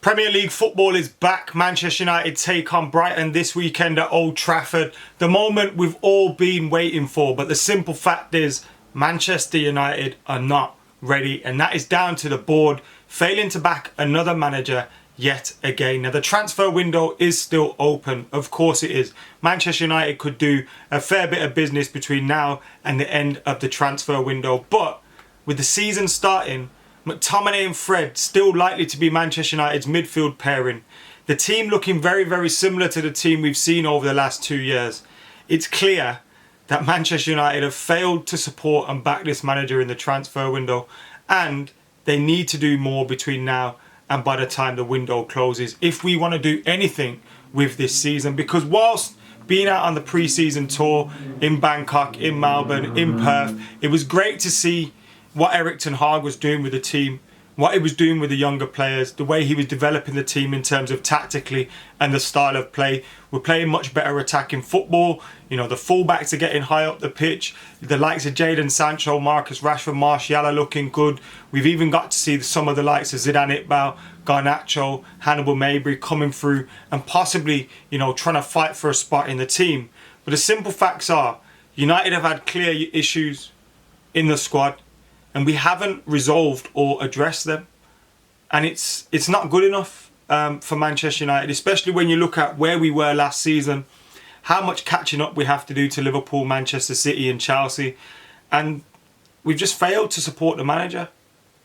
Premier League football is back. Manchester United take on Brighton this weekend at Old Trafford. The moment we've all been waiting for, but the simple fact is Manchester United are not ready, and that is down to the board failing to back another manager yet again. Now the transfer window is still open, of course it is. Manchester United could do a fair bit of business between now and the end of the transfer window, but with the season starting, McTominay and Fred still likely to be Manchester United's midfield pairing. The team looking very, very similar to the team we've seen over the last 2 years. It's clear that Manchester United have failed to support and back this manager in the transfer window, and they need to do more between now and by the time the window closes if we want to do anything with this season. Because whilst being out on the pre-season tour in Bangkok, in Melbourne, in Perth, it was great to see what Erik Ten Hag was doing with the team, what he was doing with the younger players, the way he was developing the team in terms of tactically and the style of play. We're playing much better attacking football. You know, the fullbacks are getting high up the pitch. The likes of Jadon Sancho, Marcus Rashford, Martial are looking good. We've even got to see some of the likes of Zidane Iqbal, Garnacho, Hannibal Mabry coming through and possibly, you know, trying to fight for a spot in the team. But the simple facts are, United have had clear issues in the squad, and we haven't resolved or addressed them. And it's not good enough for Manchester United, especially when you look at where we were last season, how much catching up we have to do to Liverpool, Manchester City and Chelsea. And we've just failed to support the manager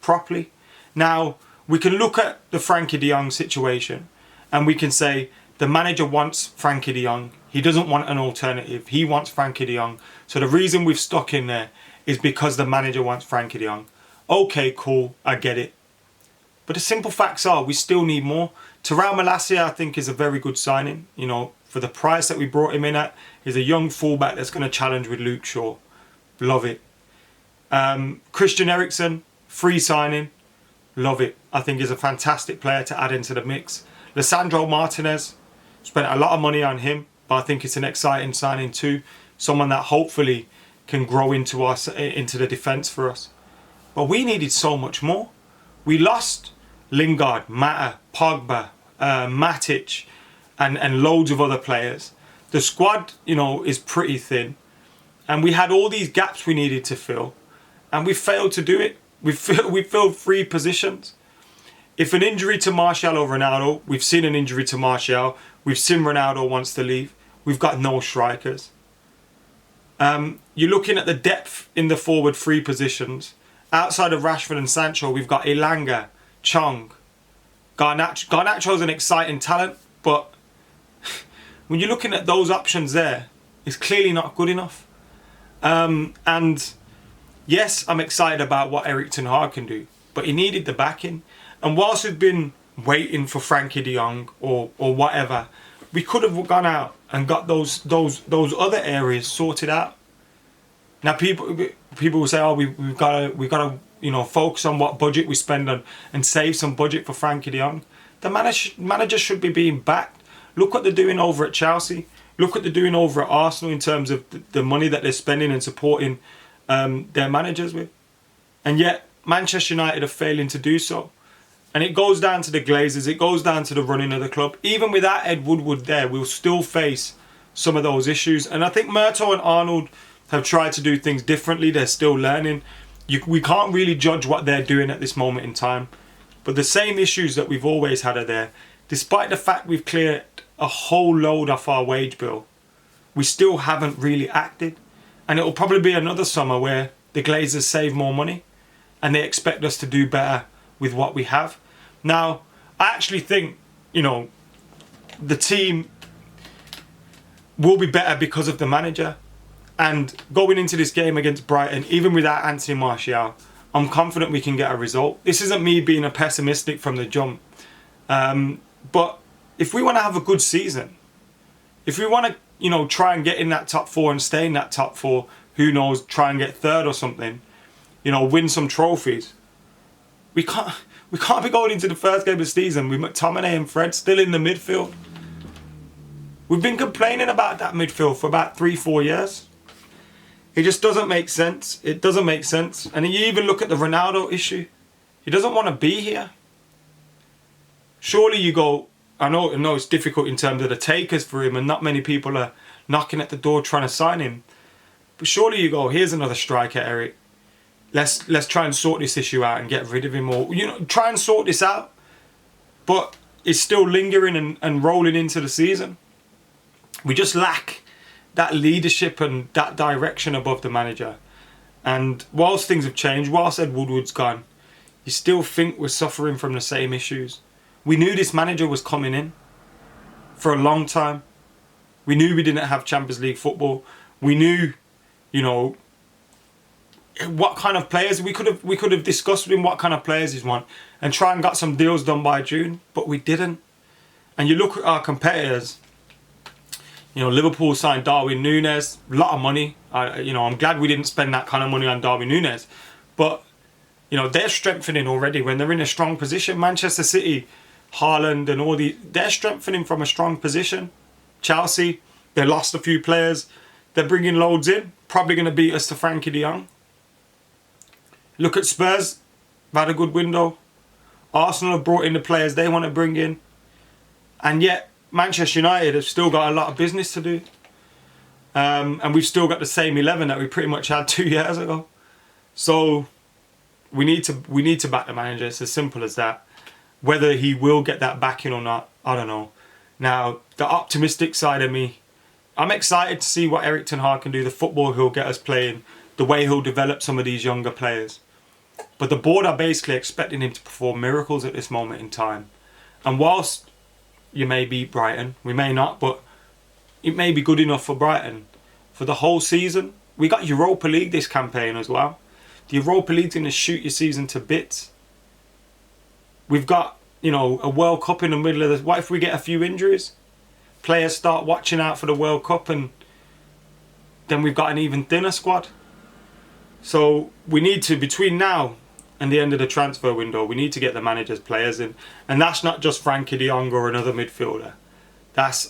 properly. Now, we can look at the Frankie de Jong situation and we can say the manager wants Frankie de Jong. He doesn't want an alternative. He wants Frankie de Jong. So the reason we've stuck in there is because the manager wants Frankie de Jong. Okay, cool, I get it. But the simple facts are we still need more. Terrell Malacia, I think, is a very good signing. You know, for the price that we brought him in at, he's a young fullback that's going to challenge with Luke Shaw. Love it. Christian Eriksen, free signing. Love it. I think he's a fantastic player to add into the mix. Lisandro Martinez, spent a lot of money on him, but I think it's an exciting signing too. Someone that hopefully can grow into the defence for us. But we needed so much more. We lost Lingard, Mata, Pogba, Matic, and loads of other players. The squad, you know, is pretty thin, and we had all these gaps we needed to fill, and we failed to do it. We filled 3 positions. If an injury to Martial or Ronaldo, we've seen an injury to Martial, we've seen Ronaldo wants to leave. We've got no strikers. You're looking at the depth in the forward 3 positions. Outside of Rashford and Sancho, we've got Elanga, Chong, Garnacho. Garnacho's an exciting talent, but when you're looking at those options there, it's clearly not good enough. And yes, I'm excited about what Erik Ten Hag can do, but he needed the backing. And whilst we've been waiting for Frankie de Jong or whatever, we could have gone out and got those other areas sorted out. Now people will say, oh, we've got to you know, focus on what budget we spend on and save some budget for Frankie de Jong. The manager should be being backed. Look what they're doing over at Chelsea. Look what they're doing over at Arsenal in terms of the money that they're spending and supporting their managers with. And yet Manchester United are failing to do so. And it goes down to the Glazers, it goes down to the running of the club. Even without Ed Woodward there, we'll still face some of those issues. And I think Murto and Arnold have tried to do things differently. They're still learning. We can't really judge what they're doing at this moment in time. But the same issues that we've always had are there. Despite the fact we've cleared a whole load off our wage bill, we still haven't really acted. And it will probably be another summer where the Glazers save more money and they expect us to do better with what we have. Now, I actually think, you know, the team will be better because of the manager. And going into this game against Brighton, even without Anthony Martial, I'm confident we can get a result. This isn't me being a pessimistic from the jump. But if we want to have a good season, if we want to, you know, try and get in that top 4 and stay in that top 4, who knows, try and get 3rd or something, you know, win some trophies. We can't be going into the first game of the season with McTominay and Fred still in the midfield. We've been complaining about that midfield for about 3-4 years. It just doesn't make sense. It doesn't make sense. And you even look at the Ronaldo issue. He doesn't want to be here. Surely you go, I know it's difficult in terms of the takers for him and not many people are knocking at the door trying to sign him. But surely you go, here's another striker, Erik. Let's try and sort this issue out and get rid of him, or try and sort this out. But it's still lingering and rolling into the season. We just lack that leadership and that direction above the manager. And whilst things have changed, whilst Ed Woodward's gone, you still think we're suffering from the same issues. We knew this manager was coming in for a long time. We knew we didn't have Champions League football. We knew, what kind of players we could have discussed with him, what kind of players he's want, and try and got some deals done by June, but we didn't. And you look at our competitors. Liverpool signed Darwin Núñez, a lot of money. I'm glad we didn't spend that kind of money on Darwin Núñez, but they're strengthening already when they're in a strong position. Manchester City, Haaland, and they're strengthening from a strong position. Chelsea, they lost a few players. They're bringing loads in. Probably going to beat us to Frankie de Jong. Look at Spurs. They've had a good window. Arsenal have brought in the players they want to bring in. And yet, Manchester United have still got a lot of business to do. And we've still got the same 11 that we pretty much had 2 years ago. So, we need to back the manager. It's as simple as that. Whether he will get that backing or not, I don't know. Now, the optimistic side of me, I'm excited to see what Erik Ten Hag can do, the football he'll get us playing, the way he'll develop some of these younger players. But the board are basically expecting him to perform miracles at this moment in time. And whilst you may beat Brighton, we may not, but it may be good enough for Brighton. For the whole season, we got Europa League this campaign as well. The Europa League's going to shoot your season to bits. We've got, a World Cup in the middle of this. What if we get a few injuries? Players start watching out for the World Cup and then we've got an even thinner squad. So we need to, between now and the end of the transfer window, we need to get the manager's players in. And that's not just Frankie de Jong or another midfielder.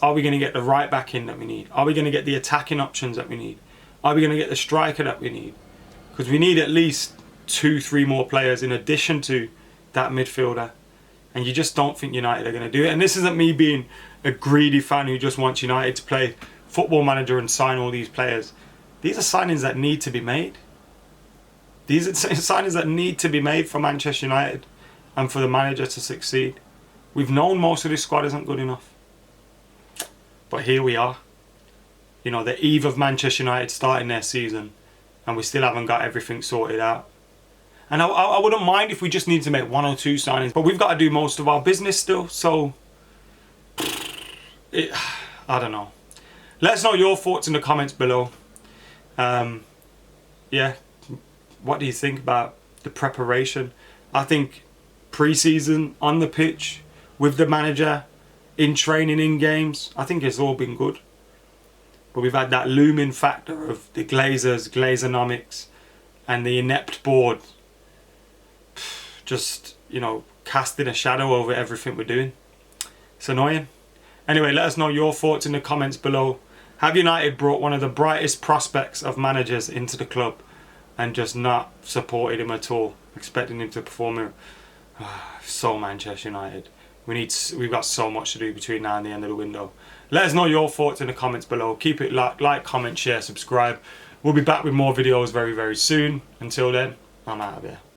Are we going to get the right back in that we need? Are we going to get the attacking options that we need? Are we going to get the striker that we need? Because we need at least 2-3 more players in addition to that midfielder. And you just don't think United are going to do it. And this isn't me being a greedy fan who just wants United to play football manager and sign all these players. These are signings that need to be made. These are signings that need to be made for Manchester United and for the manager to succeed. We've known most of this squad isn't good enough. But here we are. The eve of Manchester United starting their season and we still haven't got everything sorted out. And I wouldn't mind if we just need to make 1 or 2 signings, but we've got to do most of our business still, so I don't know. Let us know your thoughts in the comments below. Yeah, what do you think about the preparation? I think pre-season, on the pitch, with the manager, in training, in games, I think it's all been good. But we've had that looming factor of the Glazers, Glazonomics, and the inept board just, casting a shadow over everything we're doing. It's annoying. Anyway, let us know your thoughts in the comments below. Have United brought one of the brightest prospects of managers into the club and just not supported him at all, expecting him to perform? So Manchester United. We've got so much to do between now and the end of the window. Let us know your thoughts in the comments below. Keep it like, comment, share, subscribe. We'll be back with more videos very, very soon. Until then, I'm out of here.